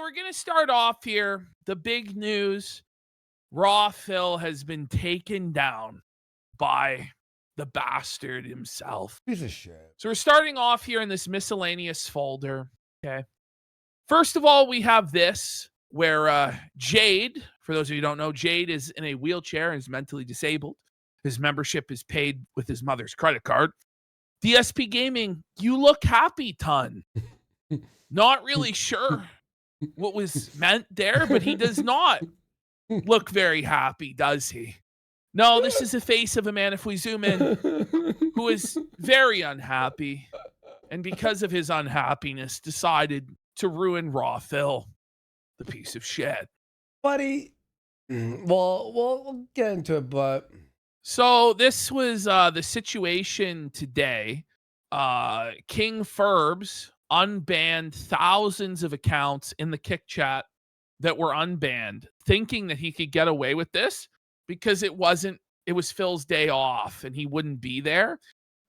we're going to start off here. The big news, Raw Phil has been taken down by the bastard himself. Piece of shit. So we're starting off here in this miscellaneous folder, okay? First of all, we have this, where Jade, for those of you who don't know, Jade is in a wheelchair and is mentally disabled. His membership is paid with his mother's credit card. DSP Gaming, you look happy, ton. Not really sure what was meant there, but he does not look very happy, does he? No, this is the face of a man, if we zoom in, who is very unhappy, and because of his unhappiness, decided to ruin Raw Phil, the piece of shit. Buddy, well, we'll get into it, but... So this was the situation today. King Ferbs unbanned thousands of accounts in the Kick Chat that were unbanned, thinking that he could get away with this because it was Phil's day off and he wouldn't be there.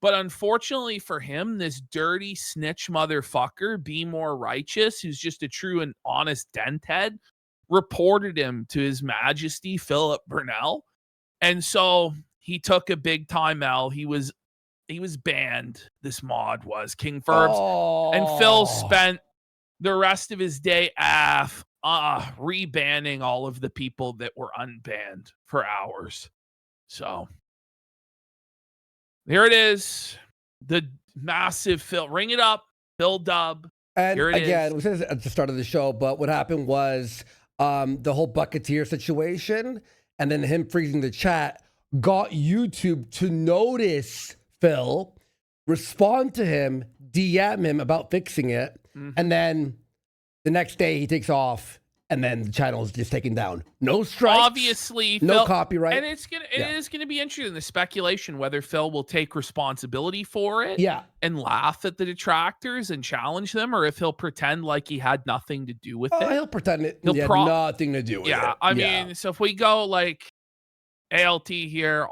But unfortunately for him, this dirty snitch motherfucker, Be More Righteous, who's just a true and honest denthead, reported him to His Majesty Philip Burnell. And so he took a big time L. He was banned. This mod was King Ferbs. And Phil spent the rest of his day rebanning all of the people that were unbanned for hours. So here it is. The massive Phil. Ring it up. Phil dub. And again, we said this at the start of the show, but what happened was the whole Bucketeer situation and then him freezing the chat got YouTube to notice Phil, respond to him, DM him about fixing it, and then the next day he takes off, and then the channel is just taken down. No strikes, obviously, no Phil, copyright, and it is gonna be interesting, the speculation whether Phil will take responsibility for it, and laugh at the detractors and challenge them, or if he'll pretend like he had nothing to do with it. He'll pretend he had nothing to do with it. I mean, so if we go like ALT here,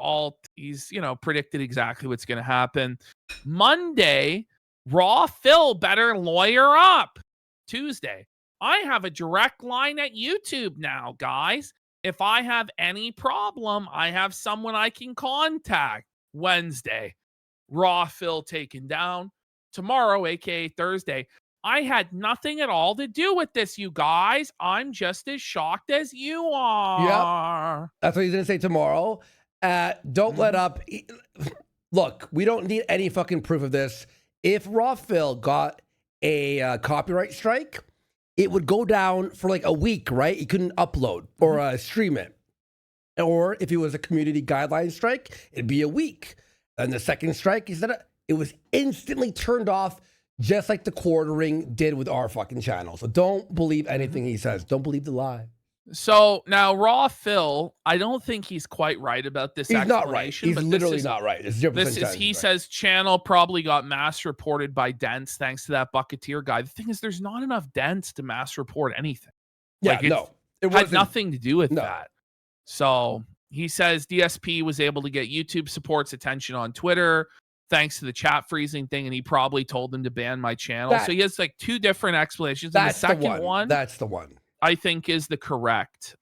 he's predicted exactly what's going to happen. Monday, Raw Phil better lawyer up. Tuesday, I have a direct line at YouTube now, guys. If I have any problem, I have someone I can contact. Wednesday, Raw Phil taken down. Tomorrow, aka Thursday, I had nothing at all to do with this, you guys. I'm just as shocked as you are. Yep. That's what he's going to say tomorrow. Don't let up. Look, we don't need any fucking proof of this. If Raw Phil got a copyright strike, it would go down for like a week, right? He couldn't upload or stream it. Or if it was a community guideline strike, it'd be a week. And the second strike, it was instantly turned off, just like the quartering did with our fucking channel. So don't believe anything he says. Don't believe the lie. So now Raw Phil, I don't think he's quite right about this. He's not right. He's literally not right. It's 0% he says channel probably got mass reported by dents thanks to that Bucketeer guy. The thing is, there's not enough dents to mass report anything. Yeah, it had nothing to do with that. So he says DSP was able to get YouTube support's attention on Twitter thanks to the chat freezing thing, and he probably told them to ban my channel. So he has like two different explanations. And the second one, that's the one I think is the correct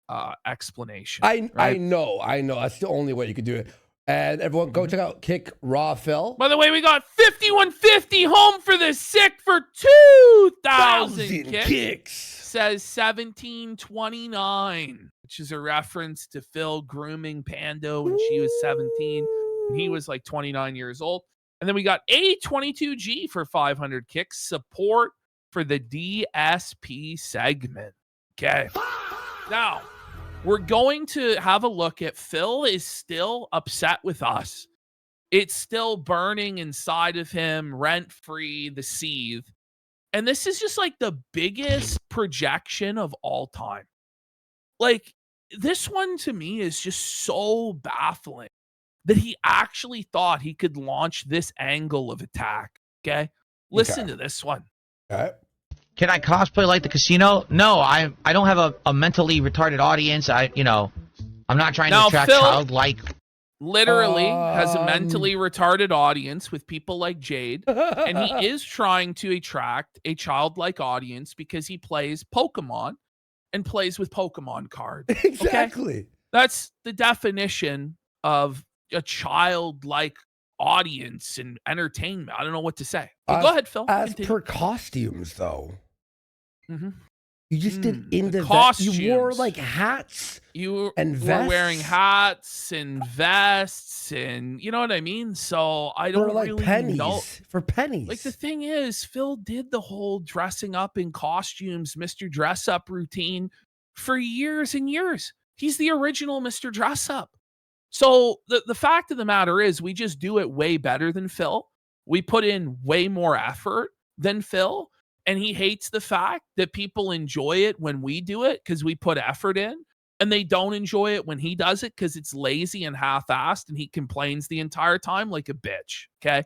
explanation. I know. That's the only way you could do it. And everyone, go check out Kick Raw Phil. By the way, we got 5150 home for the sick for 2,000 kicks. Says 1729, which is a reference to Phil grooming Pando when she was 17 and he was like 29 years old. And then we got A22G for 500 kicks, support for the DSP segment. Okay. Now, we're going to have a look at Phil is still upset with us. It's still burning inside of him, rent-free, the seethe. And this is just like the biggest projection of all time. Like, this one to me is just so baffling that he actually thought he could launch this angle of attack. Okay? Listen to this one. All right. Can I cosplay like the casino? No, I don't have a mentally retarded audience. I'm not trying to attract childlike literally has a mentally retarded audience with people like Jade, and he is trying to attract a childlike audience because he plays Pokemon and plays with Pokemon cards. Exactly. Okay? That's the definition of a childlike audience and entertainment. I don't know what to say. But go ahead, Phil. As per costumes, though, Mm-hmm. you just did in the costumes. you wore like hats. You and were wearing hats and vests, and you know what I mean. So I don't for like really pennies. know. For pennies. Like the thing is, Phil did the whole dressing up in costumes, Mr. Dress Up routine for years and years. He's the original Mr. Dress Up. So the fact of the matter is, we just do it way better than Phil. We put in way more effort than Phil. And he hates the fact that people enjoy it when we do it because we put effort in. And they don't enjoy it when he does it because it's lazy and half-assed, and he complains the entire time like a bitch. Okay?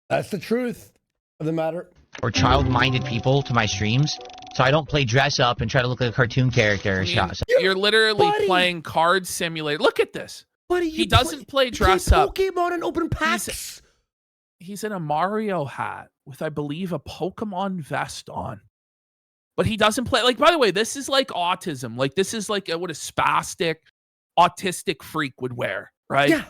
That's the truth of the matter. Or child-minded people to my streams, so I don't play dress up and try to look like a cartoon character. I mean, you're literally playing Card Simulator. Look at this. Buddy, he doesn't play dress up. Pokemon and open packs. He's in a Mario hat with, I believe, a Pokemon vest on. But he doesn't play. Like, by the way, this is like autism. Like, this is like what a spastic, autistic freak would wear, right? Yeah.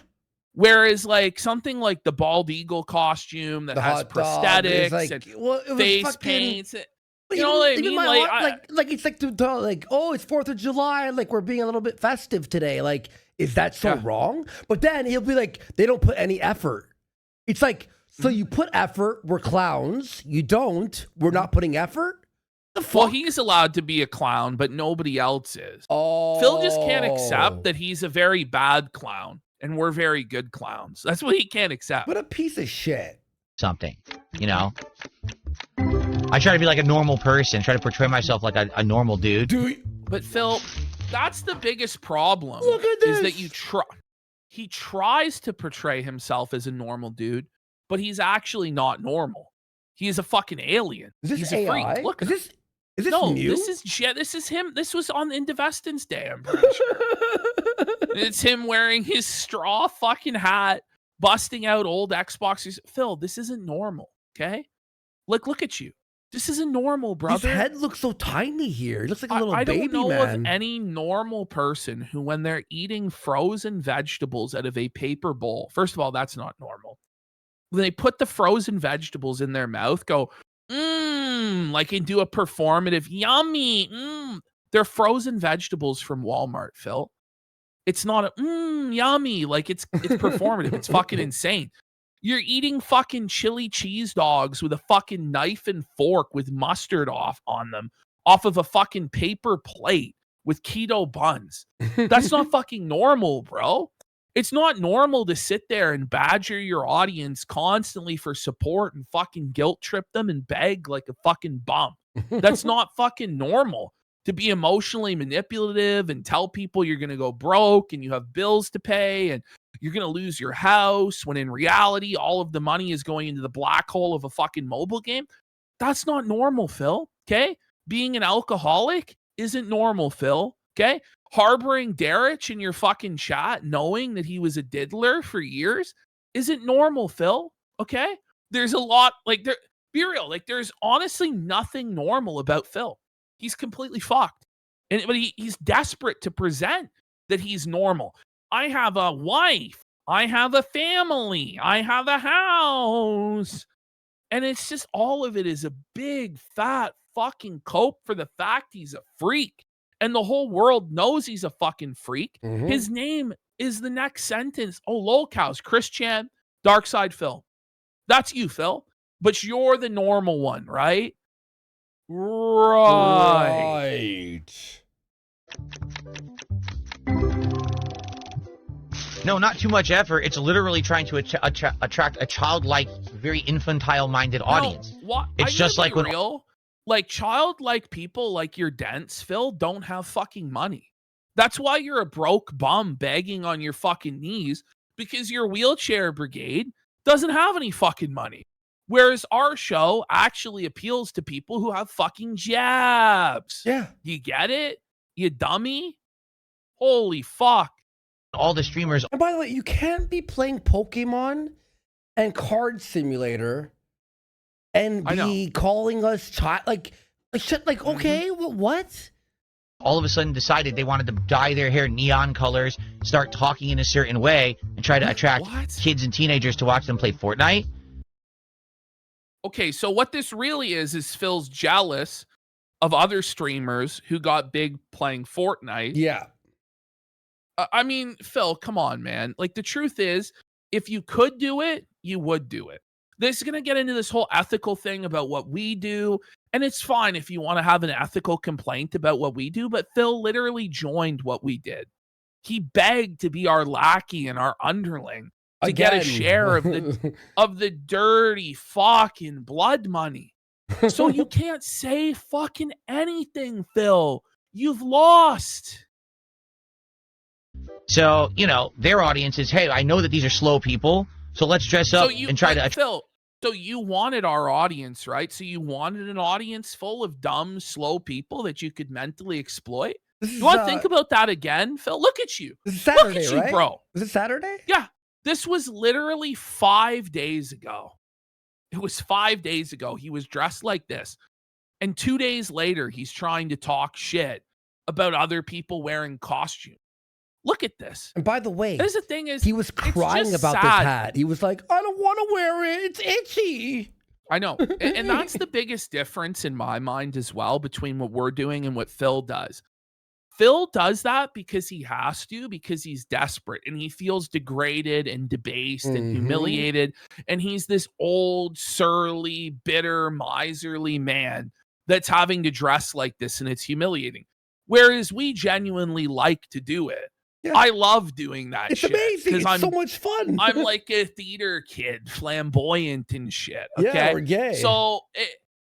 Whereas, like, something like the bald eagle costume that has prosthetics like, and face paints. You know what I mean? Like it's like it's 4th of July. Like, we're being a little bit festive today. Like, is that so wrong? But then he'll be like, they don't put any effort. It's like, so you put effort, we're clowns. You don't, we're not putting effort. Well, he's allowed to be a clown, but nobody else is. Oh. Phil just can't accept that he's a very bad clown and we're very good clowns. That's what he can't accept. What a piece of shit. Something, you know? I try to be like a normal person, try to portray myself like a normal dude. But Phil, that's the biggest problem. Look at this. Is that he tries to portray himself as a normal dude, but he's actually not normal. He is a fucking alien. He's a AI? freak. Look, is this new? This is him. This was on Indivestance Day, I'm pretty sure. It's him wearing his straw fucking hat, busting out old Xboxes. Phil, this isn't normal, okay? Like, look at you. This isn't normal, brother. His head looks so tiny here. He looks like a little baby man. I don't know of any normal person who, when they're eating frozen vegetables out of a paper bowl, first of all, that's not normal. When they put the frozen vegetables in their mouth, go, like, and do a performative, yummy, They're frozen vegetables from Walmart, Phil. It's not a, yummy. Like, it's performative. It's fucking insane. You're eating fucking chili cheese dogs with a fucking knife and fork with mustard on them off of a fucking paper plate with keto buns. That's not fucking normal, bro. It's not normal to sit there and badger your audience constantly for support and fucking guilt trip them and beg like a fucking bum. That's not fucking normal to be emotionally manipulative and tell people you're going to go broke and you have bills to pay and you're going to lose your house when in reality, all of the money is going into the black hole of a fucking mobile game. That's not normal, Phil. Okay. Being an alcoholic isn't normal, Phil. Okay. Harboring Derek in your fucking chat, knowing that he was a diddler for years isn't normal, Phil. Okay. There's a lot like be real. Like, there's honestly nothing normal about Phil. He's completely fucked. But he's desperate to present that he's normal. I have a wife. I have a family. I have a house. And it's just, all of it is a big, fat fucking cope for the fact he's a freak. And the whole world knows he's a fucking freak. Mm-hmm. His name is the next sentence. Oh, lolcows, Chris Chan, darksydephil. That's you, Phil. But you're the normal one, right? Right. No, not too much effort. It's literally trying to attract a childlike, very infantile-minded audience. It's just like when real, like, childlike people like your dents, Phil, don't have fucking money. That's why you're a broke bum begging on your fucking knees, because your wheelchair brigade doesn't have any fucking money. Whereas our show actually appeals to people who have fucking jabs. Yeah. You get it? You dummy? Holy fuck. all the streamers. And by the way, you can't be playing Pokemon and Card Simulator and be calling us child like shit. Like, okay, well, what? All of a sudden decided they wanted to dye their hair neon colors, start talking in a certain way, and try to attract kids and teenagers to watch them play Fortnite. Okay, so what this really is Phil's jealous of other streamers who got big playing Fortnite. Yeah. I mean, Phil, come on, man. Like, the truth is, if you could do it, you would do it. This is going to get into this whole ethical thing about what we do. And it's fine if you want to have an ethical complaint about what we do, but Phil literally joined what we did. He begged to be our lackey and our underling to get a share of the dirty fucking blood money. So you can't say fucking anything, Phil. You've lost. So, you know, their audience is, hey, I know that these are slow people, so let's dress up and try to... Phil, so you wanted our audience, right? So you wanted an audience full of dumb, slow people that you could mentally exploit? You want to think about that again, Phil? Look at you. This is Saturday, Look at you, right? bro. Is it Saturday? Yeah. This was literally 5 days ago. It was 5 days ago. He was dressed like this. And 2 days later, he's trying to talk shit about other people wearing costumes. Look at this. And by the way, the thing is, he was crying about this hat. He was like, I don't want to wear it. It's itchy. I know. And that's the biggest difference in my mind as well between what we're doing and what Phil does. Phil does that because he has to, because he's desperate and he feels degraded and debased and humiliated. And he's this old, surly, bitter, miserly man that's having to dress like this, and it's humiliating. Whereas we genuinely like to do it. Yeah. I love doing that it's shit. It's amazing. It's so much fun. I'm like a theater kid, flamboyant and shit. Okay? Yeah, we're gay. So,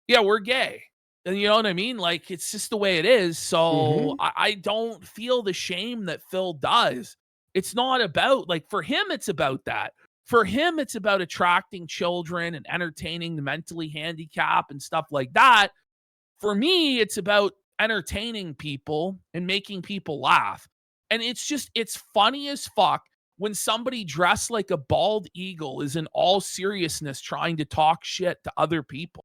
yeah, we're gay. And you know what I mean? Like, it's just the way it is. So I don't feel the shame that Phil does. It's not about, like, for him, it's about that. For him, it's about attracting children and entertaining the mentally handicapped and stuff like that. For me, it's about entertaining people and making people laugh. And it's funny as fuck when somebody dressed like a bald eagle is in all seriousness trying to talk shit to other people.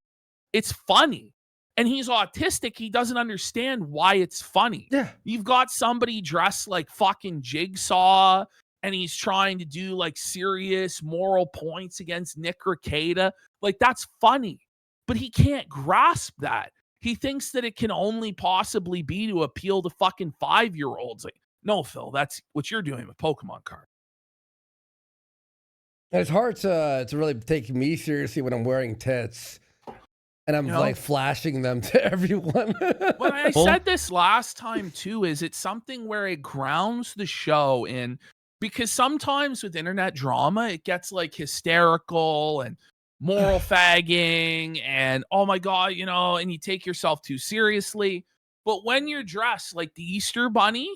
It's funny. And he's autistic. He doesn't understand why it's funny. Yeah. You've got somebody dressed like fucking Jigsaw and he's trying to do like serious moral points against Nick Rekieta. Like, that's funny. But he can't grasp that. He thinks that it can only possibly be to appeal to fucking 5-year-olds. Like, no, Phil, that's what you're doing with Pokemon cards. It's hard to really take me seriously when I'm wearing tits and I'm like flashing them to everyone. Well, I said this last time too, is it's something where it grounds the show in, because sometimes with internet drama, it gets like hysterical and moral fagging and, oh my God, you know, and you take yourself too seriously. But when you're dressed like the Easter Bunny,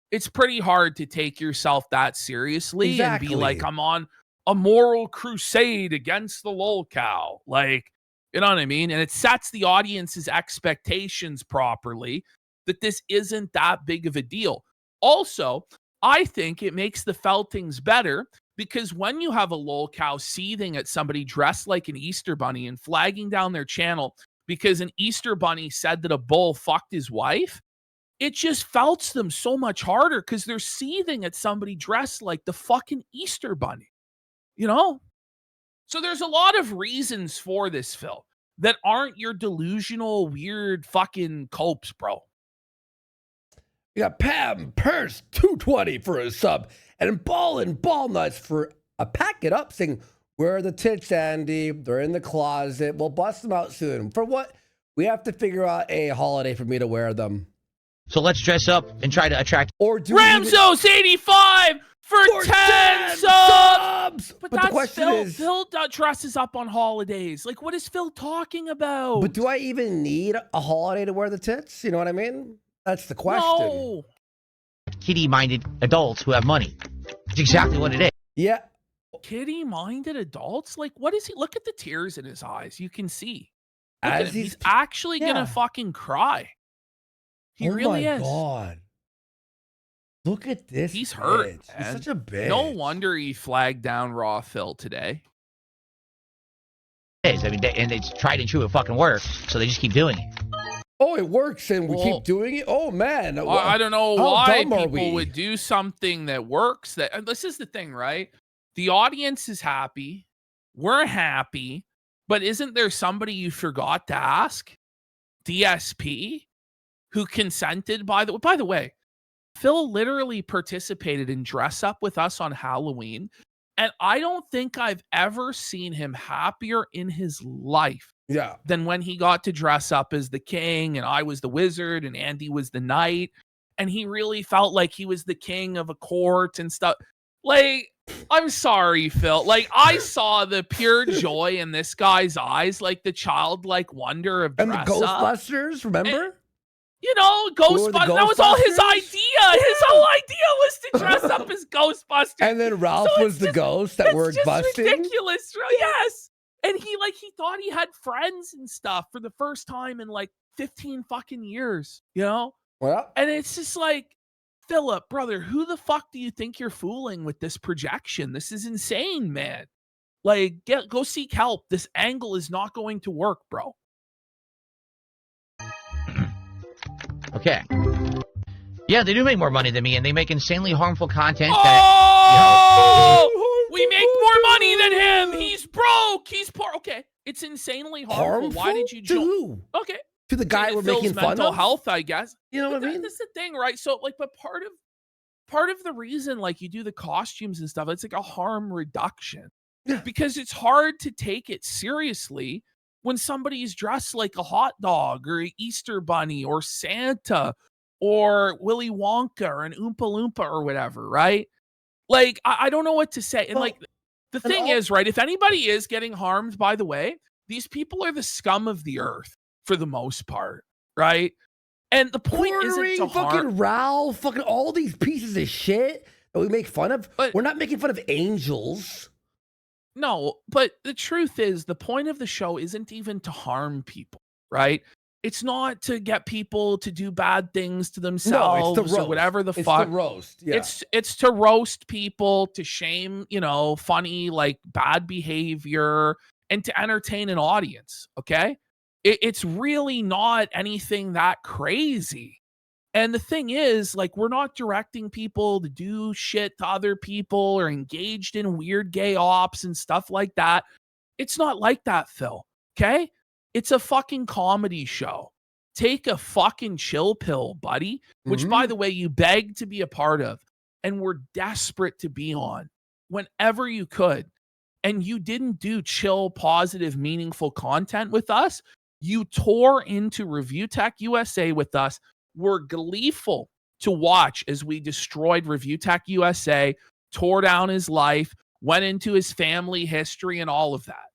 it's pretty hard to take yourself that seriously and be like, I'm on a moral crusade against the lolcow. Like, you know what I mean? And it sets the audience's expectations properly that this isn't that big of a deal. Also, I think it makes the feltings better because when you have a lolcow seething at somebody dressed like an Easter Bunny and flagging down their channel because an Easter Bunny said that a bull fucked his wife, it just felts them so much harder because they're seething at somebody dressed like the fucking Easter Bunny, you know? So there's a lot of reasons for this, Phil, that aren't your delusional, weird fucking copes, bro. You got Pam Purse 220 for a sub and Ball and Ball Nuts for a pack it up saying, where are the tits, Andy? They're in the closet. We'll bust them out soon. For what? We have to figure out a holiday for me to wear them. So let's dress up and try to attract... Or do Ramsos 85 for 10 subs! But the question is... Phil dresses up on holidays. Like, what is Phil talking about? But do I even need a holiday to wear the tits? You know what I mean? That's the question. No. Kitty-minded adults who have money. That's exactly what it is. Yeah. Kitty-minded adults? Like, what is he? Look at the tears in his eyes. You can see. He's actually gonna fucking cry. He really is. Oh my God. Look at this. He's hurt. Bitch. He's such a bitch. No wonder he flagged down Raw Phil today. I mean, and it's tried and true. It fucking works, so they just keep doing it. Oh, it works, and we keep doing it. Oh man, I don't know why people would do something that works. That this is the thing, right? The audience is happy, we're happy, but isn't there somebody you forgot to ask? DSP, who consented. By the way, Phil literally participated in dress up with us on Halloween, and I don't think I've ever seen him happier in his life. Yeah. Than when he got to dress up as the king and I was the wizard and Andy was the knight. And he really felt like he was the king of a court and stuff. Like, I'm sorry, Phil. Like, I saw the pure joy in this guy's eyes, like the childlike wonder of dress and the Ghostbusters, remember? And, you know, Ghostbusters. That was all his idea. His whole idea was to dress up as Ghostbusters. And then Ralph was the ghost that we're busting. Ridiculous. Yes. And he thought he had friends and stuff for the first time in like 15 fucking years, you know? Well, and it's just like, Philip, brother, who the fuck do you think you're fooling with this projection? This is insane, man. Like, go seek help. This angle is not going to work, bro. Okay. Yeah, they do make more money than me, and they make insanely harmful content we make more money than him. He's broke. He's poor. Okay. It's insanely harmful. Why did you join? Who? Okay. To the guy we're making fun of? Mental health, I guess. You know what I mean? That's the thing, right? So, like, but part of the reason, like, you do the costumes and stuff, it's like a harm reduction. Yeah. Because it's hard to take it seriously when somebody's dressed like a hot dog or an Easter bunny or Santa or Willy Wonka or an Oompa Loompa or whatever, right? Like, I don't know what to say. And, like, the thing is, right, if anybody is getting harmed, by the way, these people are the scum of the earth for the most part, right? And the point isn't to fucking Ralph, fucking all these pieces of shit that we make fun of. But we're not making fun of angels. No, but the truth is, the point of the show isn't even to harm people, right? It's not to get people to do bad things to themselves or whatever the fuck. It's the roast. Yeah. It's to roast people, to shame, you know, funny, like bad behavior, and to entertain an audience, okay? It's really not anything that crazy. And the thing is, like, we're not directing people to do shit to other people or engaged in weird gay ops and stuff like that. It's not like that, Phil, okay? It's a fucking comedy show. Take a fucking chill pill, buddy, which, by the way, you begged to be a part of and were desperate to be on whenever you could. And you didn't do chill, positive, meaningful content with us. You tore into Review Tech USA with us. We're gleeful to watch as we destroyed Review Tech USA, tore down his life, went into his family history and all of that.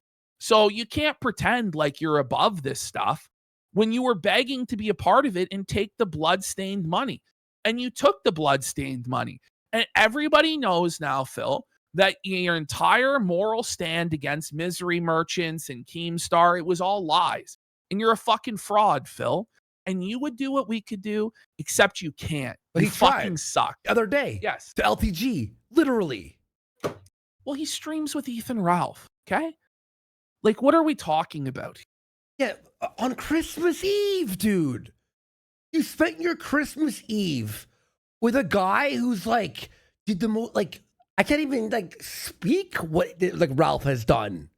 So you can't pretend like you're above this stuff when you were begging to be a part of it and take the blood-stained money. And you took the blood-stained money. And everybody knows now, Phil, that your entire moral stand against Misery Merchants and Keemstar, it was all lies. And you're a fucking fraud, Phil. And you would do what we could do, except you can't. But you fucking suck. The other day. Yes. To LTG. Literally. Well, he streams with Ethan Ralph, okay? Like, what are we talking about? Yeah, on Christmas Eve, dude. You spent your Christmas Eve with a guy who's like, did the most, like, I can't even, like, speak what, like, Ralph has done.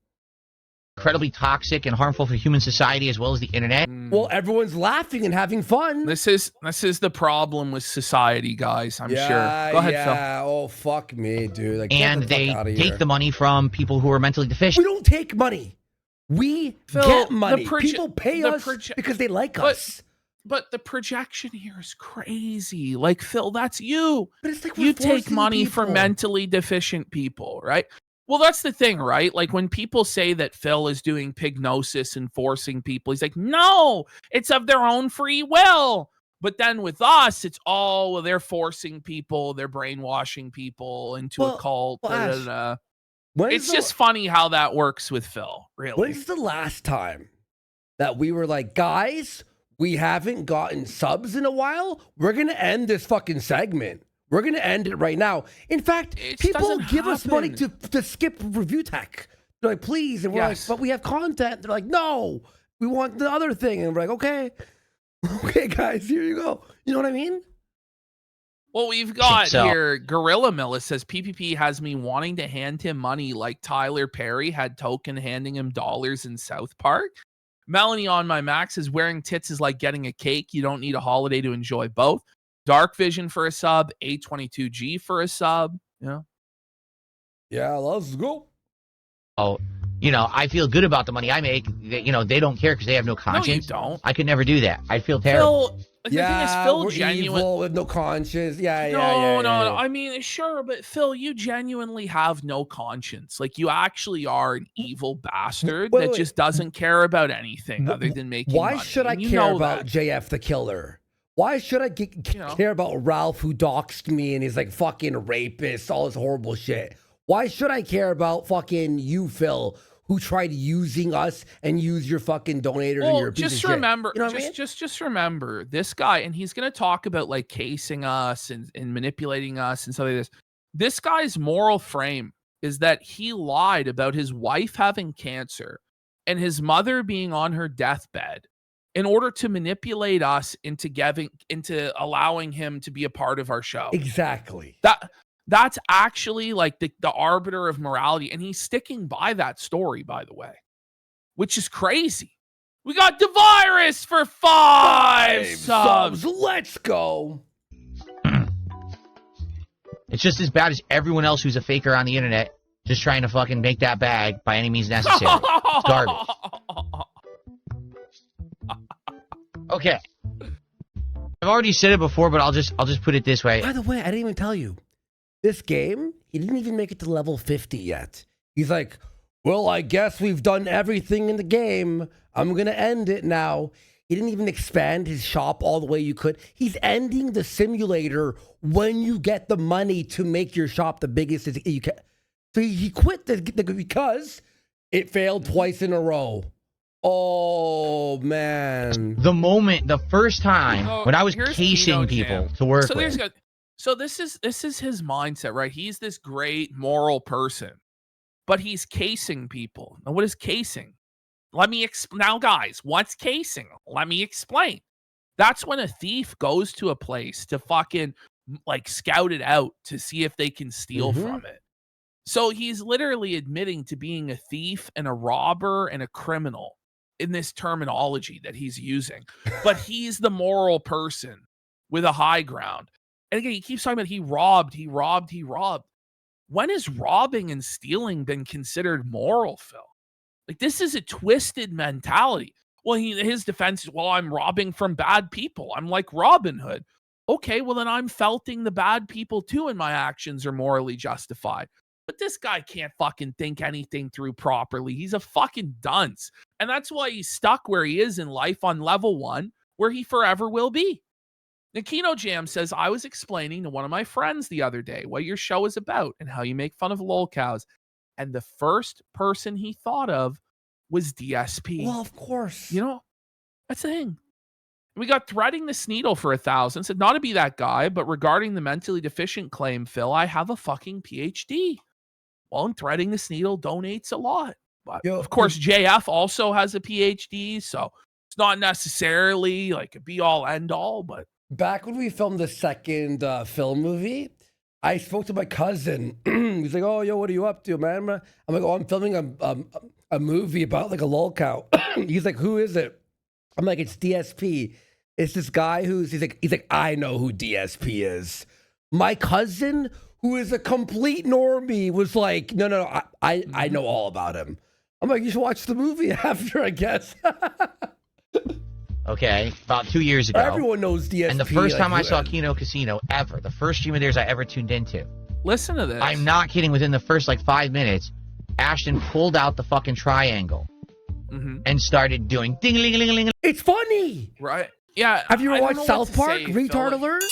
Incredibly toxic and harmful for human society as well as the internet. Well, everyone's laughing and having fun. This is the problem with society, guys. I'm sure. Go ahead, Phil. Oh, fuck me, dude. Like, and they take the money from people who are mentally deficient. We don't take money. We get money. People pay us because they like us. But the projection here is crazy. Like, Phil, that's you. But it's like you take money from mentally deficient people, right? Well, that's the thing, right? Like, when people say that Phil is doing pignosis and forcing people, he's like, no, it's of their own free will. But then with us, it's all, well, they're forcing people, they're brainwashing people into a cult. It's just funny how that works with Phil, really. When's the last time that we were like, guys, we haven't gotten subs in a while? We're going to end this fucking segment. We're going to end it right now. In fact, It people doesn't give us money happen. to skip review tech. They're like, please. And we're like, but we have content. They're like, no, we want the other thing. And we're like, okay. Okay, guys, here you go. You know what I mean? Well, we've got here, Gorilla Miller says, PPP has me wanting to hand him money like Tyler Perry had Token handing him dollars in South Park. Melanie on my Max is wearing tits is like getting a cake. You don't need a holiday to enjoy both. Dark Vision for a sub. A22G for a sub. Yeah, let's go. Oh, you know, I feel good about the money I make. You know, they don't care because they have no conscience. No, you don't. I could never do that. I'd feel terrible. Phil, the thing is, Phil we're genuine. evil with no conscience. Yeah. No. I mean, sure, but Phil, you genuinely have no conscience. Like, you actually are an evil bastard that just doesn't care about anything other than making money. Why should I care about JF the Killer? Why should I care about Ralph who doxed me and he's like fucking rapist, all this horrible shit? Why should I care about fucking you, Phil, who tried using us and use your fucking donators and your piece just of remember, shit? You know what I mean? just remember this guy, and he's gonna talk about like casing us and manipulating us and stuff like this. This guy's moral frame is that he lied about his wife having cancer and his mother being on her deathbed in order to manipulate us into allowing him to be a part of our show. Exactly. That's actually like the arbiter of morality. And he's sticking by that story, by the way, which is crazy. We got the virus for 5 subs. Let's go. It's just as bad as everyone else who's a faker on the internet, just trying to fucking make that bag by any means necessary. It's garbage. Okay. I've already said it before, but I'll just put it this way. By the way, I didn't even tell you. This game, he didn't even make it to level 50 yet. He's like, well, I guess we've done everything in the game. I'm going to end it now. He didn't even expand his shop all the way you could. He's ending the simulator when you get the money to make your shop the biggest you can. So he quit because it failed twice in a row. Oh, man. The first time when I was casing people to work with. So this is his mindset, right? He's this great moral person, but he's casing people. Now, what is casing? Let me explain. Now, guys, what's casing? Let me explain. That's when a thief goes to a place to fucking like scout it out to see if they can steal from it. So he's literally admitting to being a thief and a robber and a criminal in this terminology that he's using. But he's the moral person with a high ground. And again, he keeps talking about he robbed. When has robbing and stealing been considered moral, Phil? Like, this is a twisted mentality. Well, his defense is, well, I'm robbing from bad people. I'm like Robin Hood. Okay, well, then I'm felting the bad people too, and my actions are morally justified. But this guy can't fucking think anything through properly. He's a fucking dunce. And that's why he's stuck where he is in life on level 1, where he forever will be. The Kino Jam says, I was explaining to one of my friends the other day what your show is about and how you make fun of lol cows. And the first person he thought of was DSP. Well, of course. You know, that's the thing. We got Threading the Sneedle for 1,000. Said, not to be that guy, but regarding the mentally deficient claim, Phil, I have a fucking PhD. Well, and Threading the Sneedle donates a lot. But of course, JF also has a PhD, so it's not necessarily like a be-all, end-all, but back when we filmed the second film movie, I spoke to my cousin. He's like, oh, yo, what are you up to, man? I'm like, oh, I'm filming a movie about like a lol cow. He's like, who is it? I'm like, it's DSP. It's this guy he's like, I know who DSP is. My cousin, who is a complete normie, was like, no, I know all about him. I'm like, you should watch the movie after, I guess. Okay, about 2 years ago. Everyone knows DSP. And the first time I saw Kino Casino ever, the first stream of theirs I ever tuned into. Listen to this. I'm not kidding. Within the first like 5 minutes, Ashton pulled out the fucking triangle and started doing ding-a-ling-a-ling-a-ling. It's funny. Right. Yeah. Have you ever watched South Park? Retard alert?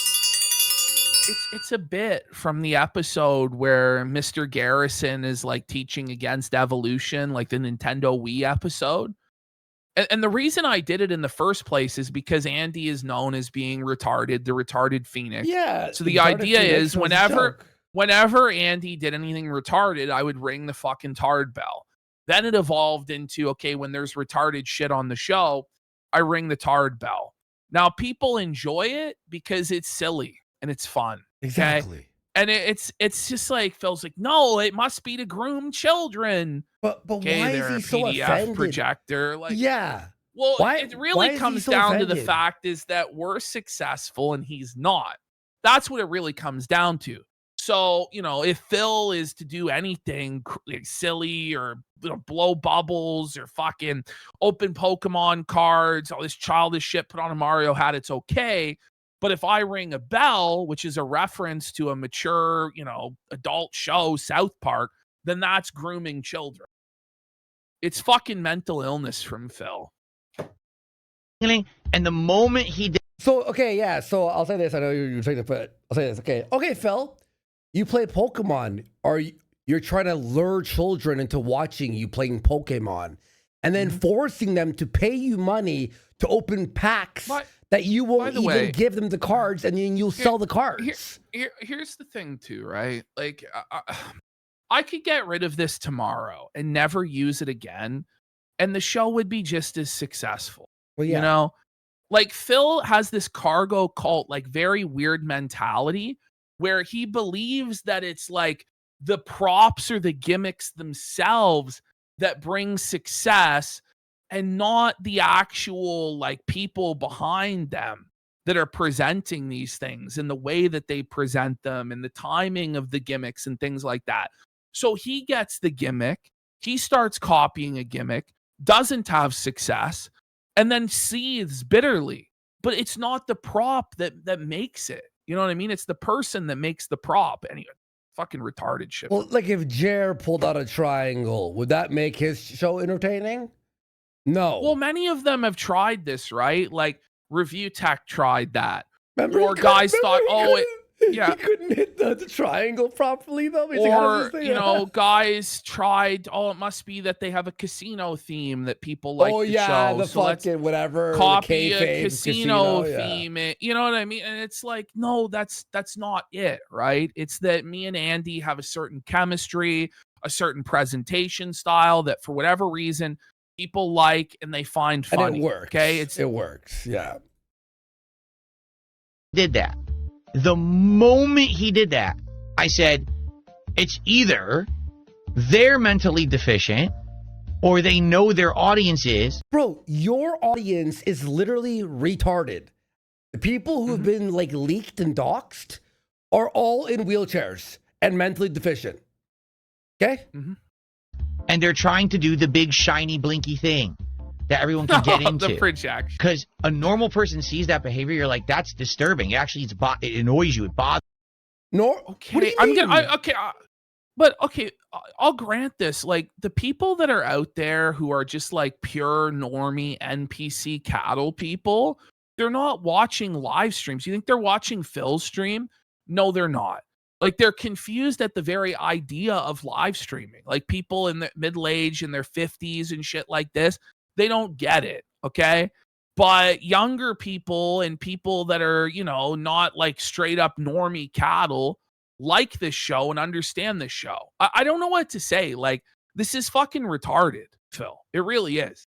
It's a bit from the episode where Mr. Garrison is like teaching against evolution, like the Nintendo Wii episode. And the reason I did it in the first place is because Andy is known as being retarded, the retarded Phoenix. Yeah. So the idea is whenever Andy did anything retarded, I would ring the fucking tard bell. Then it evolved into, okay, when there's retarded shit on the show, I ring the tard bell. Now people enjoy it because it's silly and it's fun. Exactly. Okay? And it's just like, Phil's like, no, it must be to groom children. But okay, why they're is he a so PDF offended? projector. Like, yeah. Well, why, it really comes down to the fact is that we're successful and he's not. That's what it really comes down to. So, you know, if Phil is to do anything silly or blow bubbles or fucking open Pokemon cards, all this childish shit, put on a Mario hat, it's okay. But if I ring a bell, which is a reference to a mature, you know, adult show, South Park, then that's grooming children. It's fucking mental illness from Phil. And the moment he did. So, okay, yeah. So I'll say this. I know you're taking the foot. I'll say this. Okay, Phil, you play Pokemon. You're trying to lure children into watching you playing Pokemon and then forcing them to pay you money to open packs that you won't even give them the cards, and then you'll sell the cards. Here's the thing too, right? Like, I could get rid of this tomorrow and never use it again, and the show would be just as successful. Well, yeah. You know, like Phil has this cargo cult, like very weird mentality where he believes that it's like the props or the gimmicks themselves that bring success and not the actual like people behind them that are presenting these things and the way that they present them and the timing of the gimmicks and things like that. So he gets the gimmick, he starts copying a gimmick, doesn't have success, and then seethes bitterly. But it's not the prop that makes it. You know what I mean? It's the person that makes the prop. Anyway, fucking retarded shit. Well, like if Jer pulled out a triangle, would that make his show entertaining? No. Well, many of them have tried this, right? Like Review Tech tried that. Remember, or guys thought, he couldn't hit the triangle properly though. Or, you know, guys tried, it must be that they have a casino theme that people like the show. The so fucking whatever. Copy a casino theme. You know what I mean? And it's like, no, that's not it, right? It's that me and Andy have a certain chemistry, a certain presentation style that for whatever reason people like and they find funny. And it works. Okay, it works. Yeah. Did that. The moment he did that, I said, it's either they're mentally deficient or they know their audience is. Bro, your audience is literally retarded. The people who have been like leaked and doxxed are all in wheelchairs and mentally deficient. Okay? And they're trying to do the big shiny blinky thing that everyone can get into. The projection. Because a normal person sees that behavior, you're like, that's disturbing. Actually, it annoys you. It bothers. No, okay. I'll grant this. Like the people that are out there who are just like pure normie NPC cattle people, they're not watching live streams. You think they're watching Phil's stream? No, they're not. Like they're confused at the very idea of live streaming. Like people in the middle age in their 50s and shit like this, they don't get it. Okay. But younger people and people that are, you know, not like straight up normie cattle like this show and understand this show. I don't know what to say. Like, this is fucking retarded, Phil. It really is.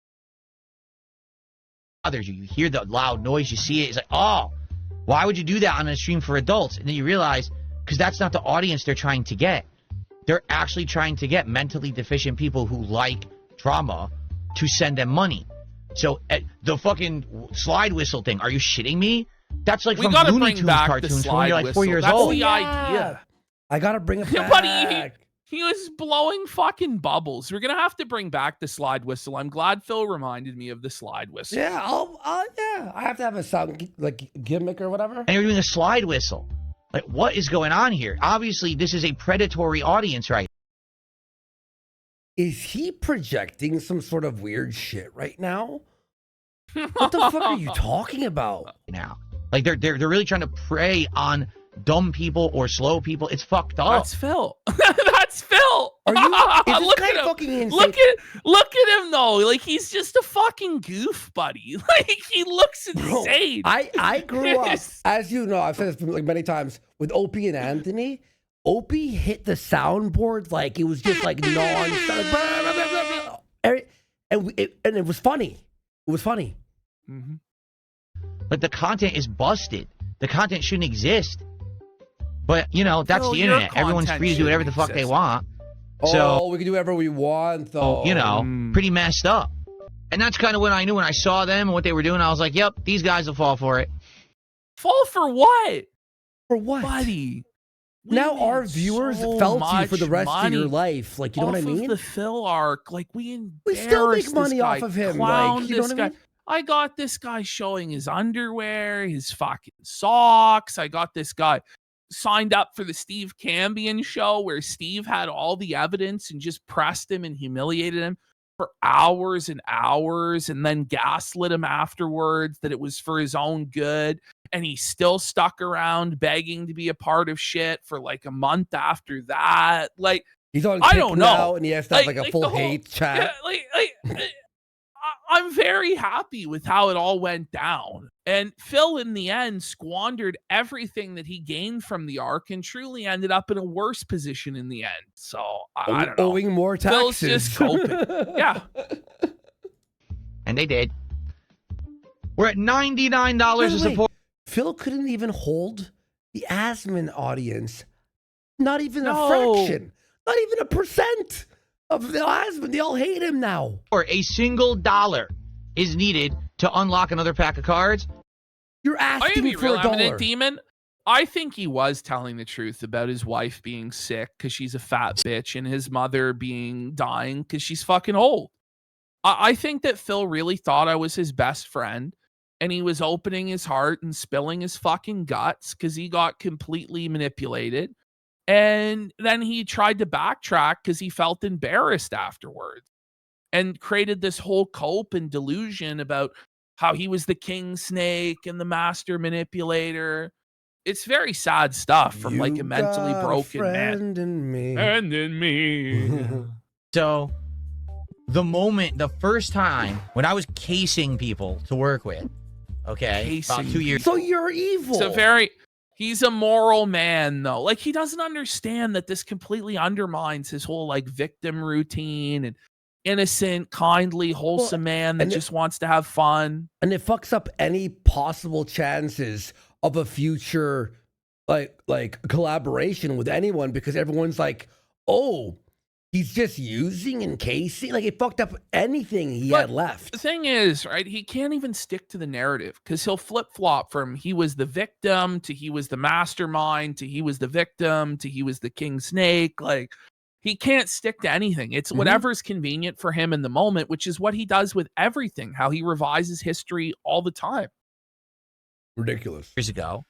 You hear the loud noise, you see it. It's like, oh, why would you do that on a stream for adults? And then you realize, because that's not the audience they're trying to get. They're actually trying to get mentally deficient people who like drama to send them money. So the fucking slide whistle thing, are you shitting me? That's like from Looney Tunes cartoons from when you're like 4 years old. That's the idea. I gotta bring it back. Buddy, he was blowing fucking bubbles. We're gonna have to bring back the slide whistle. I'm glad Phil reminded me of the slide whistle. Yeah, I have to have a sound like gimmick or whatever. And you're doing a slide whistle. Like, what is going on here? Obviously, this is a predatory audience, right? Is he projecting some sort of weird shit right now? What the fuck are you talking about? Now, like they're really trying to prey on dumb people or slow people. It's fucked up. That's Phil. That's That's Phil. Are you? Is this Look guy at him. fucking insane? Look at him though. Like he's just a fucking goof, buddy. Like he looks Bro, insane. I grew up, as you know, I've said this like many times with Opie and Anthony. Opie hit the soundboard like it was just like non-stop. And it was funny. It was funny. Mm-hmm. But the content is busted. The content shouldn't exist. But, you know, that's Phil, the your internet. Everyone's content free to do whatever the fuck shouldn't they want. Oh, So, we can do whatever we want, though. you know, pretty messed up. And that's kind of when I knew when I saw them and what they were doing. I was like, yep, these guys will fall for it. Fall for what? For what? Buddy. We Now our made viewers so felt you for the much rest of money your life. Like, you know what I off mean? of the Phil arc. Like we still make embarrassed money this off guy, of him. clowned Like, you know this what I guy. mean? I got this guy showing his underwear, his fucking socks. I got this guy signed up for the Steve Cambion show where Steve had all the evidence and just pressed him and humiliated him for hours and hours and then gaslit him afterwards that it was for his own good. And he still stuck around begging to be a part of shit for like a month after that. Like, He's on I Kick don't now, know. and he has to have like a Like full the whole- hate chat. Yeah, I'm very happy with how it all went down. And Phil, in the end, squandered everything that he gained from the arc and truly ended up in a worse position in the end. So I don't know. Owing more Phil's taxes. just coping. Yeah. And they did. We're at $99 to support. Phil couldn't even hold the Asman audience. Not even a No. fraction. Not even a percent of the Asman. They all hate him now. A single dollar is needed to unlock another pack of cards. You're I'm asking gonna be for real, a dollar. Eminent Demon. I think he was telling the truth about his wife being sick because she's a fat bitch and his mother being dying because she's fucking old. I think that Phil really thought I was his best friend and he was opening his heart and spilling his fucking guts because he got completely manipulated. And then he tried to backtrack because he felt embarrassed afterwards and created this whole cope and delusion about how he was the Kingsnake and the master manipulator. It's very sad stuff from like a mentally broken man. In me. And in me. So, the first time when I was casing people to work with, okay, about Casing 2 years. So you're evil. He's a moral man though. Like he doesn't understand that this completely undermines his whole like victim routine and innocent, kindly, wholesome man that just wants to have fun. And it fucks up any possible chances of a future like collaboration with anyone because everyone's like, oh, he's just using and casing. Like it fucked up anything he had left. The thing is, right, he can't even stick to the narrative because he'll flip-flop from he was the victim to he was the mastermind to he was the victim to he was the Kingsnake. Like he can't stick to anything. It's whatever's convenient for him in the moment, which is what he does with everything, how he revises history all the time. Ridiculous. Years ago.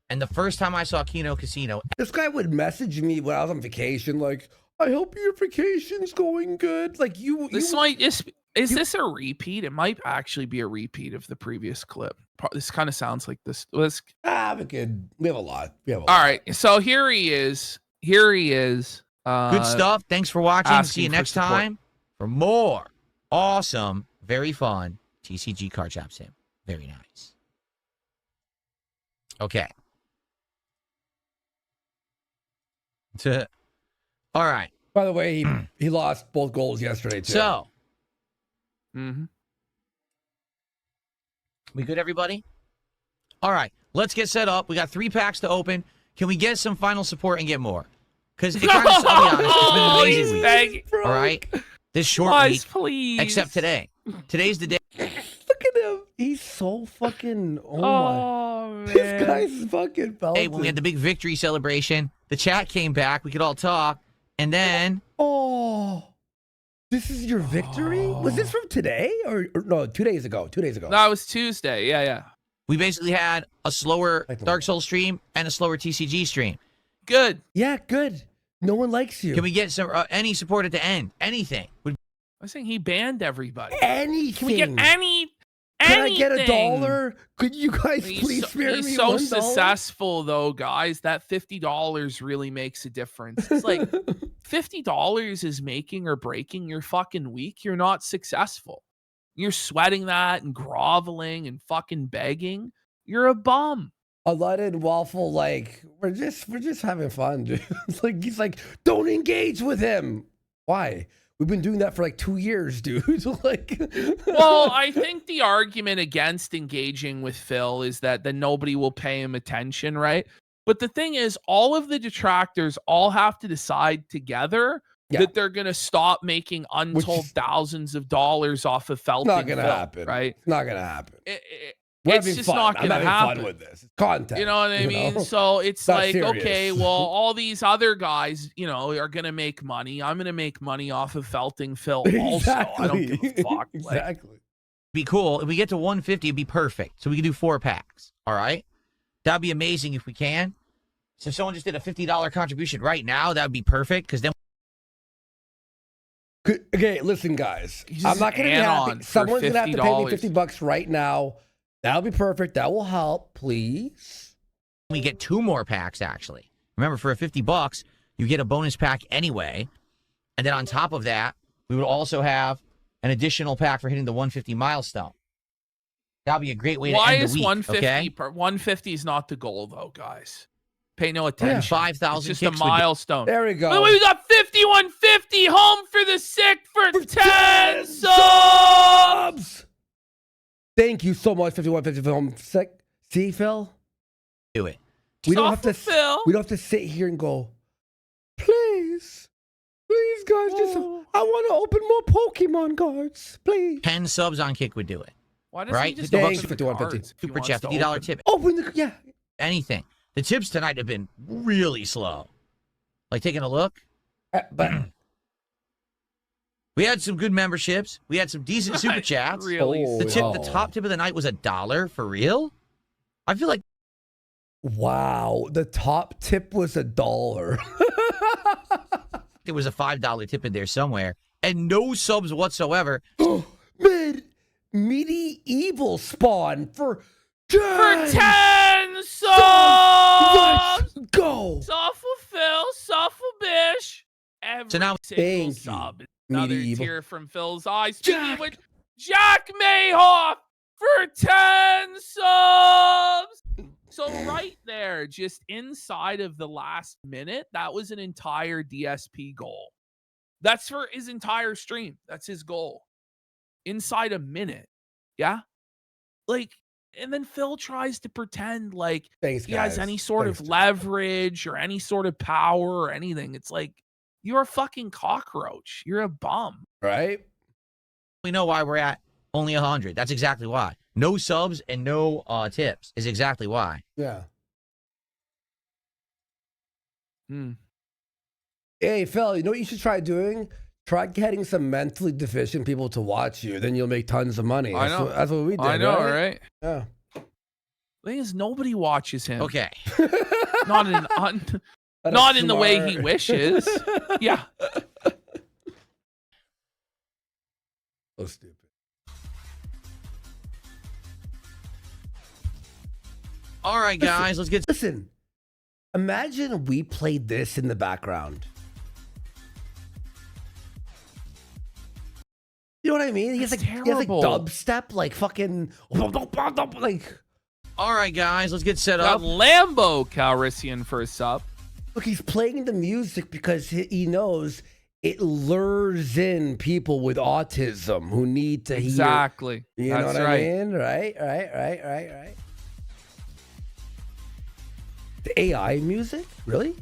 And the first time I saw KINO Casino, This guy would message me when I was on vacation, like, I hope your vacation's going good. Like This this a repeat? It might actually be a repeat of the previous clip. This kind of sounds like this. we have a lot. All right, so here he is. good stuff. Thanks for watching. See you asking for next support. time for more awesome, very fun TCG card shop sim. Very nice. Okay. All right. By the way, he lost both goals yesterday too. So, Mm-hmm. we good, everybody? All right. Let's get set up. We got 3 packs to open. Can we get some final support and get more? Because it kind of, I'll be honest, it's been an amazing week. Begging. All right. This short Guys, week, please. except today. Today's the day. Look at him. He's so fucking. Oh, my. Man. This guy's fucking belted. Hey, when we had the big victory celebration, the chat came back. We could all talk. And then, Oh, this is your victory? Was this from today or no? 2 days ago. 2 days ago. That was Tuesday. Yeah. we basically had a slower Dark Souls stream and a slower TCG stream. Good. Yeah, good. No one likes you. Can we get some any support at the end? Anything. I was saying he banned everybody. Anything? Can we get Can I get anything. $1? Could you guys please spare me He's so $1? successful though, guys. That $50 really makes a difference. It's like $50 is making or breaking your fucking week. You're not successful. You're sweating that and groveling and fucking begging. You're a bum. Aladdin Waffle, like, we're just having fun, dude. It's like, he's like, don't engage with him. Why? We've been doing that for like 2 years, dude. Like, well, I think the argument against engaging with Phil is that then nobody will pay him attention, right? But the thing is, all of the detractors all have to decide together that they're going to stop making untold thousands of dollars off of felting. Not gonna happen, right? It's not gonna happen. It's just not going to happen. Fun with this. It's content. You know what I mean? Know? So it's not like, serious. okay, well, all these other guys, you know, are going to make money. I'm going to make money off of felting Phil also. I don't give a fuck. Exactly. Be cool. If we get to 150, it'd be perfect. So we can do 4 packs. All right? That'd be amazing if we can. So if someone just did a $50 contribution right now, that would be perfect, because then... Okay, listen, guys. I'm not going to be happy. Someone's going to have to pay me $50 right now. That'll be perfect. That will help, please. We get 2 more packs, actually. Remember, for a $50, you get a bonus pack anyway. And then on top of that, we would also have an additional pack for hitting the 150 milestone. That'll be a great way to end the week. Why is 150? Okay? 150 is not the goal, though, guys. Pay no attention. 5,000 It's just a milestone. There we go. By the way, we got 5150 home for the sick for 10 subs. Thank you so much, 5150 Film. See, Phil? Do it. We don't have to. Phil. We don't have to sit here and go, please, guys, just I want to open more Pokemon cards, please. 10 subs on Kick would do it. Why doesn't he just Thanks, open the 5150. cards if he Super wants chat, to $50 open? tip. Open the Anything. The tips tonight have been really slow. Like, taking a look. But we had some good memberships. We had some decent super chats. Really? The top tip of the night was $1 for real. I feel like wow, the top tip was $1. there was a $5 tip in there somewhere, and no subs whatsoever. Medieval spawn for 10 subs. Let's go. Softful Phil, softful Bish. So now, Single sub. Another Medieval. tear from Phil's eyes. Speaking of which, Jack Mayhoff for 10 subs. So right there, just inside of the last minute, that was an entire DSP goal. That's for his entire stream. That's his goal. Inside a minute. Yeah? Like, and then Phil tries to pretend like he has any sort of leverage or any sort of power or anything. It's like, you're a fucking cockroach. You're a bum. Right? we know why we're at only 100. That's exactly why. No subs and no tips is exactly why. Yeah. Hmm. Hey, Phil, you know what you should try doing? Try getting some mentally deficient people to watch you. Then you'll make tons of money. I know. That's what we did. I know, right? right? Yeah. The thing is, nobody watches him. Okay. Not in the way he wishes. Yeah. So stupid. All right, guys, let's get... Listen, imagine we played this in the background. You know what I mean? He has like dubstep, like fucking, like. All right, guys, let's get set Got up. Lambo Calrissian for a sub. Look, he's playing the music because he knows it lures in people with autism who need to hear. Exactly. You know That's what right. I mean? Right. The AI music? Really?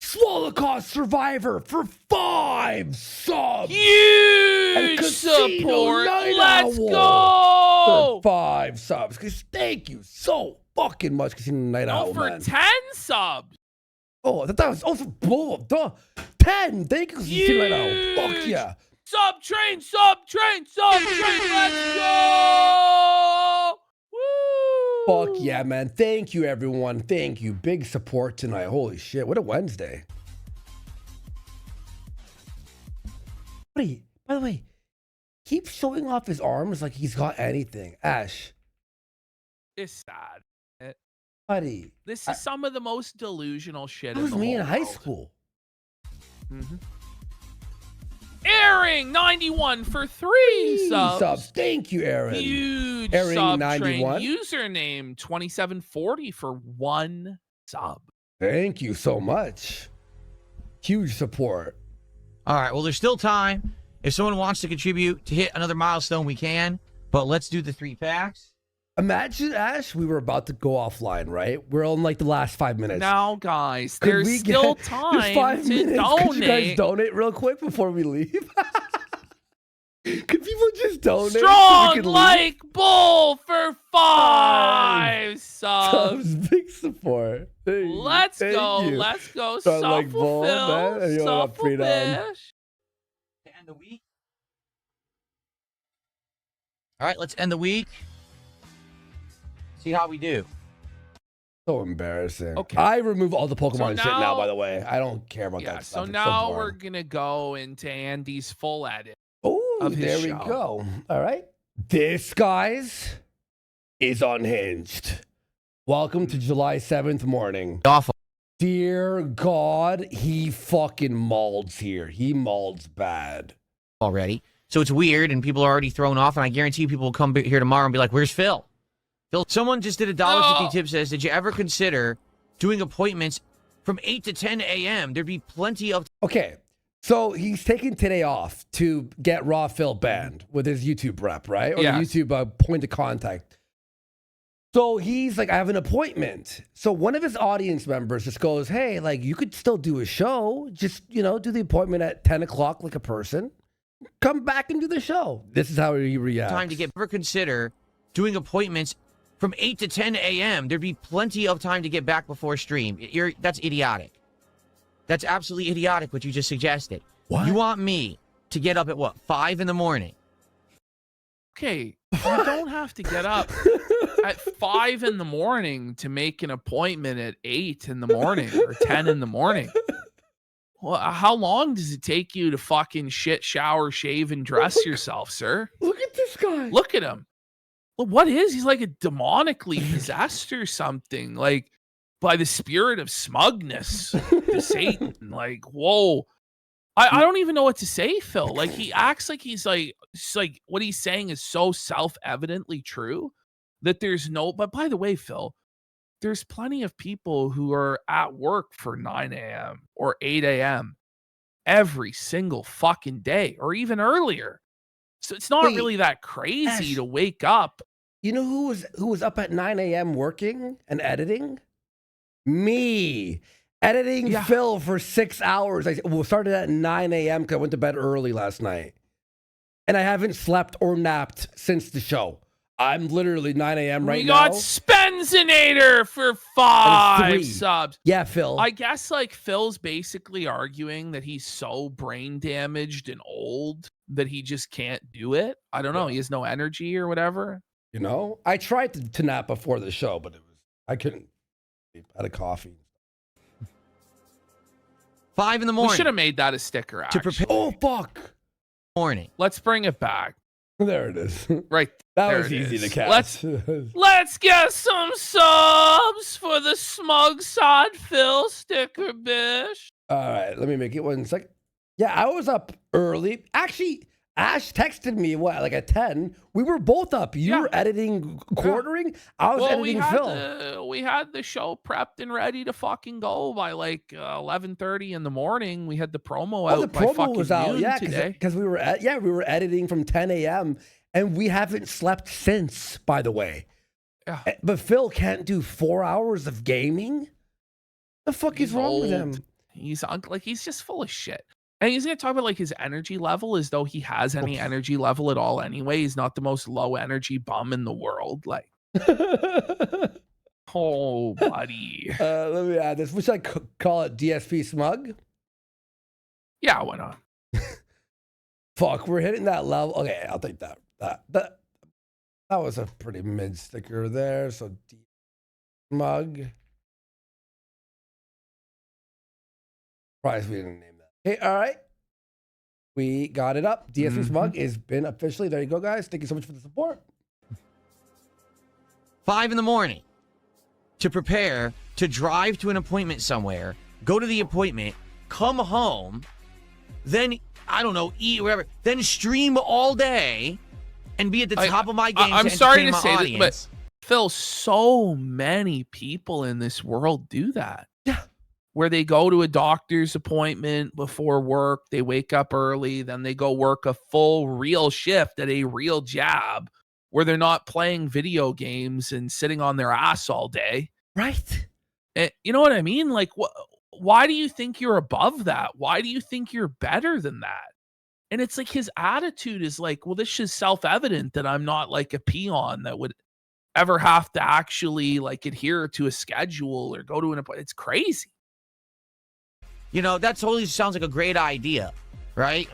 Swallowclaw Survivor for 5 subs! Huge support! Let's go! For 5 subs. Because thank you so fucking much, Casino Night Owl, for man. 10 subs! Oh, that was also bull. 10! Thank you, Casino Night Owl. Fuck yeah. Sub train, let's go! Woo! Fuck yeah, man. Thank you, everyone. Thank you. Big support tonight. Holy shit. What a Wednesday. By the way, keeps showing off his arms like he's got anything. Ash, It's sad. buddy, This is some of the most delusional shit that in was the me whole in high world. school. Airing 91 for 3 subs. Thank you, Aaron. Huge Airing sub 91. train. Username 2740 for 1 sub. Thank you so much. Huge support. All right, well, there's still time. If someone wants to contribute to hit another milestone, we can. But let's do the 3 packs. Imagine, Ash, we were about to go offline, right? We're on like the last 5 minutes. Now, guys, Could there's we still there's time 5 to minutes. donate. Could you guys donate real quick before we leave? Could people just donate? so we Strong could leave? like bull for 5 subs. Big support. Thank you. Let's Thank go. you. Let's go. Strong like bull, man. And you wanna Suffle freedom. fish. To end the week. All right, let's end the week. See how we do. So embarrassing. Okay. I remove all the Pokemon So shit now, now- by the way. I don't care about Yeah, that so stuff. It's now boring. we're going to go into Andy's full edit. Oh, of his there we show. go. All right. This, guys, is Unhinged. Welcome to July 7th morning. Awful. Dear God, he fucking maulds here. He maulds bad. Already. So it's weird, and people are already thrown off, and I guarantee people will come here tomorrow and be like, where's Phil? Phil, someone just did a $1.50 tip, says, did you ever consider doing appointments from 8 to 10 a.m.? There'd be plenty of... Okay, so he's taking today off to get Raw Phil banned with his YouTube rep, right? Or Yes. the YouTube point of contact. So he's like, I have an appointment. So one of his audience members just goes, hey, like, you could still do a show. Just, you know, do the appointment at 10 o'clock like a person. Come back and do the show. This is how he reacts. time to ever consider doing appointments from 8 to 10 a.m. There'd be plenty of time to get back before stream. That's idiotic. That's absolutely idiotic what you just suggested. What? You want me to get up at what, 5 in the morning? Okay, you don't have to get up at 5 in the morning to make an appointment at 8 in the morning or 10 in the morning. Well, how long does it take you to fucking shit, shower, shave, and dress yourself, sir? Look at this guy. Look at him. Well, what is? He's like a demonically possessed or something, like by the spirit of smugness, to Satan. Like, whoa. I don't even know what to say, Phil. Like, he acts like he's like, it's like what he's saying is so self-evidently true that there's no, but by the way, Phil, there's plenty of people who are at work for 9 a.m. or 8 a.m. every single fucking day, or even earlier. So it's not Wait, really that crazy Ash, to wake up. You know who was up at 9 a.m. working and editing? Me. Editing Yeah. Phil for 6 hours. I started at 9 a.m. because I went to bed early last night. And I haven't slept or napped since the show. I'm literally 9 a.m. right We now. got Spenzinator for And 5 it's 3. subs. Yeah, Phil. I guess like Phil's basically arguing that he's so brain damaged and old that he just can't do it. I don't know. Yeah. He has no energy or whatever. You know? I tried to nap before the show, but I couldn't. I had a coffee. 5 in the We morning. should have made that a sticker, To actually. prepare Oh, fuck. morning. Let's bring it back. There it is. Right. That there was it easy is. to catch. Let's get some subs for the smug side Phil sticker, bish. All right, let me make it 1 second. Yeah, I was up early. Actually, Ash texted me, like at 10? We were both up. You Yeah. were editing quartering. I was editing Phil. We had the show prepped and ready to fucking go by like 11:30 in the morning. We had the promo out the by promo fucking was out. noon Yeah, today. because we were editing from 10 a.m. and we haven't slept since, by the way. Yeah. But Phil can't do 4 hours of gaming? The fuck is He's wrong with old. him? He's just full of shit. And he's gonna talk about like his energy level as though he has any energy level at all anyway. He's not the most low energy bum in the world. Like, oh, buddy. Let me add this. We should call it DSP smug. Yeah, why not? Fuck, we're hitting that level. Okay, I'll take that. That was a pretty mid sticker there. So smug. Surprised we didn't name that. Okay, all right. We got it up. DSP Smug has been officially. There you go, guys. Thank you so much for the support. 5 in the morning to prepare to drive to an appointment somewhere, go to the appointment, come home, then, I don't know, eat, whatever, then stream all day and be at the top of my game. I'm sorry to say this, but Phil, so many people in this world do that. Yeah. Where they go to a doctor's appointment before work, they wake up early, then they go work a full real shift at a real job where they're not playing video games and sitting on their ass all day. Right. And you know what I mean? Like, why do you think you're above that? Why do you think you're better than that? And it's like his attitude is like, well, this is self-evident that I'm not like a peon that would ever have to actually like adhere to a schedule or go to an appointment. It's crazy. You know, that totally sounds like a great idea, right?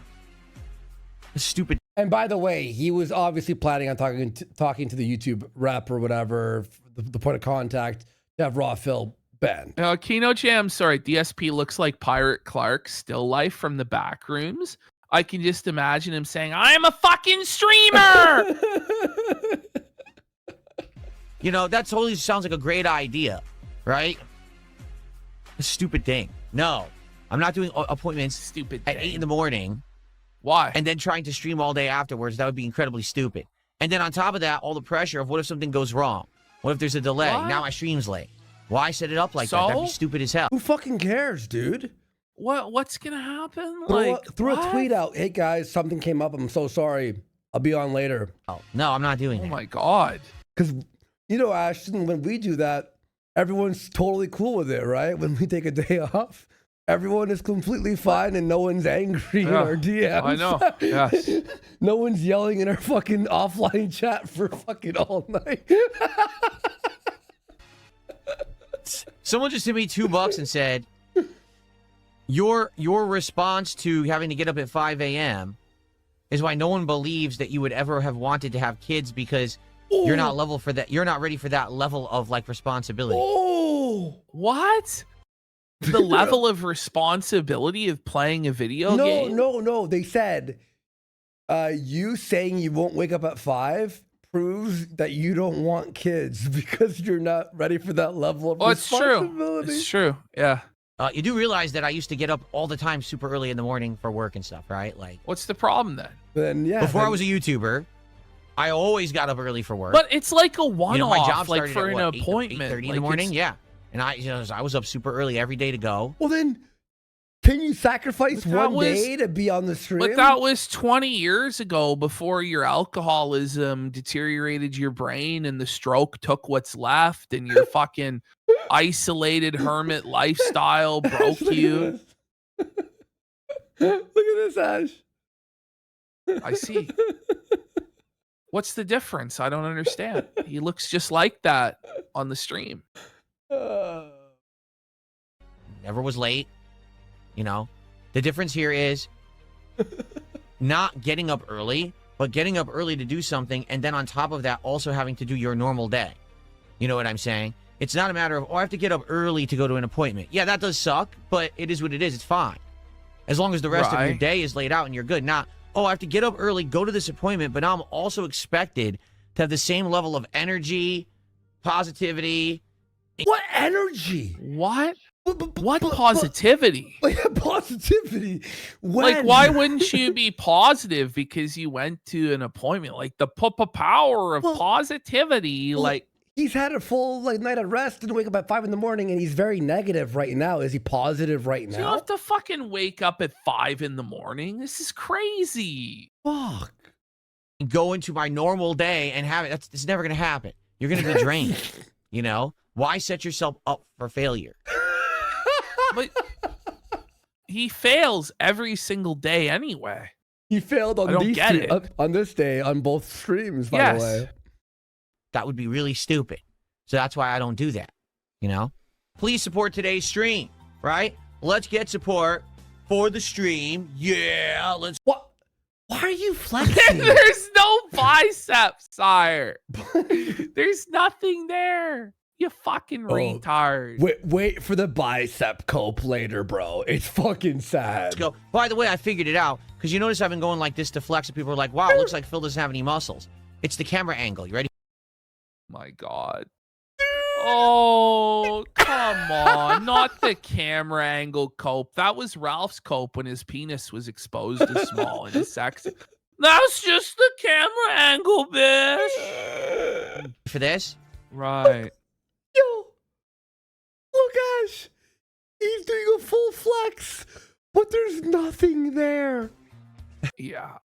Stupid. And by the way, he was obviously planning on talking to the YouTube rep or whatever, the point of contact to have Raw Phil banned. Kino Jam, sorry, DSP looks like Pirate Clark, still life from the back rooms. I can just imagine him saying, I am a fucking streamer! You know, that totally sounds like a great idea, right? A stupid thing. No, I'm not doing appointments Stupid at 8 in the morning. Why? And then trying to stream all day afterwards. That would be incredibly stupid. And then on top of that, all the pressure of what if something goes wrong? What if there's a delay? What? Now my stream's late. Why set it up like that? That'd be stupid as hell. Who fucking cares, dude? What's gonna happen? Threw a tweet out. Hey guys, something came up. I'm so sorry. I'll be on later. Oh, no, I'm not doing that. Oh my God. Because, you know, Ashton, when we do that, everyone's totally cool with it, right? When we take a day off, everyone is completely fine and no one's angry in our DMs. I know. Yes. No one's yelling in our fucking offline chat for fucking all night. Someone just sent me $2 and said, your response to having to get up at 5 a.m. is why no one believes that you would ever have wanted to have kids because you're not level for that. You're not ready for that level of like responsibility. Oh, What? The level of responsibility of playing a video game? No. They said you saying you won't wake up at 5 proves that you don't want kids because you're not ready for that level of responsibility. It's true. Yeah. You do realize that I used to get up all the time super early in the morning for work and stuff, right? Like, What's the problem then? Then yeah. before I was a YouTuber, I always got up early for work. But it's like a one-off, you know, my job like started for at, an what, appointment. 8:30 in the morning, yeah. And I was up super early every day to go. Well then, can you sacrifice But that one day to be on the stream? But that was 20 years ago before your alcoholism deteriorated your brain and the stroke took what's left and your fucking isolated hermit lifestyle broke you. Look at this, Ash. I see. What's the difference? I don't understand. He looks just like that on the stream. Never was late. You know, the difference here is not getting up early, but getting up early to do something. And then on top of that, also having to do your normal day. You know what I'm saying? It's not a matter of, oh, I have to get up early to go to an appointment. Yeah, that does suck, but it is what it is. It's fine. As long as the rest of your day is laid out and you're good. Not, oh, I have to get up early, go to this appointment, but now I'm also expected to have the same level of energy, positivity. What energy? What? What positivity? Positivity. When? Like, why wouldn't you be positive because you went to an appointment? Like the power of positivity. Like, he's had a full night of rest and wake up at 5 in the morning, and he's very negative right now. Is he positive right now? You don't have to fucking wake up at 5 in the morning. This is crazy. Fuck. Go into my normal day and have it. It's never gonna happen. You're gonna be drained. You know, why set yourself up for failure? But he fails every single day anyway. He failed on on this day on both streams, by the way. That would be really stupid. So that's why I don't do that. You know? Please support today's stream, right? Let's get support for the stream. Yeah, let's. What? Why are you flexing? There's no biceps, sire. There's nothing there. You fucking retard. Wait for the bicep cope later, bro. It's fucking sad. Let's go. By the way, I figured it out because you notice I've been going like this to flex, and people are like, "Wow, it looks like Phil doesn't have any muscles." It's the camera angle. You ready? My God. Oh, come on. Not the camera angle cope. That was Ralph's cope when his penis was exposed as small in his sex. That's just the camera angle, bitch. For this? Right. Yo, look, Ash. He's doing a full flex, but there's nothing there. Yeah.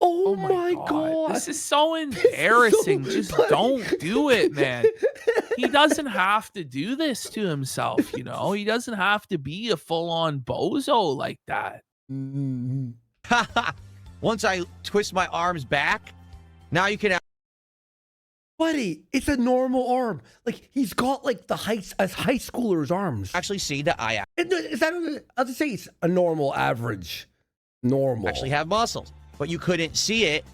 Oh my God. This is so embarrassing. Just don't do it, man. He doesn't have to do this to himself, you know? He doesn't have to be a full-on bozo like that. Once I twist my arms back, now you can... Buddy, it's a normal arm. Like, he's got, like, the high schooler's arms. actually see that I Is that, I'll just say it's a normal, average. Normal. actually have muscles. But you couldn't see it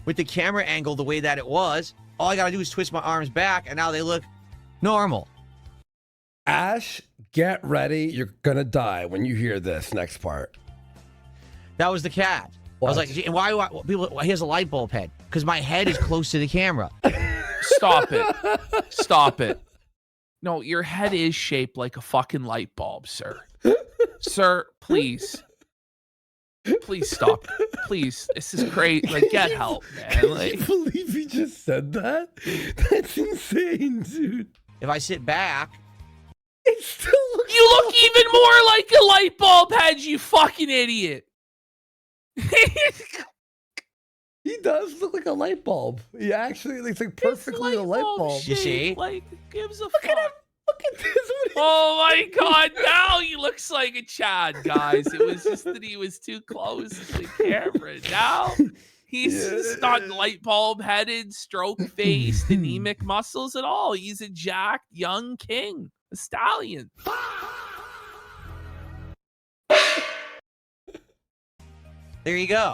with the camera angle the way that it was. All I gotta do is twist my arms back, and now they look normal. Ash, get ready. You're gonna die when you hear this next part. That was the cat. What? I was like, why people? He has a light bulb head because my head is close to the camera. Stop it. Stop it. No, your head is shaped like a fucking light bulb, sir. Sir, please. Please stop. Please. This is great. Like, get help, man. Like, Can you believe he just said that? That's insane, dude. If I sit back, It still looks... you look even more like a light bulb head, you fucking idiot. He does look like a light bulb. He actually looks like perfectly a light bulb. You see? Like, gives a Look fuck. at him. Look at this. Oh my God, now he looks like a Chad, guys. It was just that he was too close to the camera. Now he's just not light bulb headed, stroke faced, anemic muscles at all. He's a jacked young king, a stallion. there you go.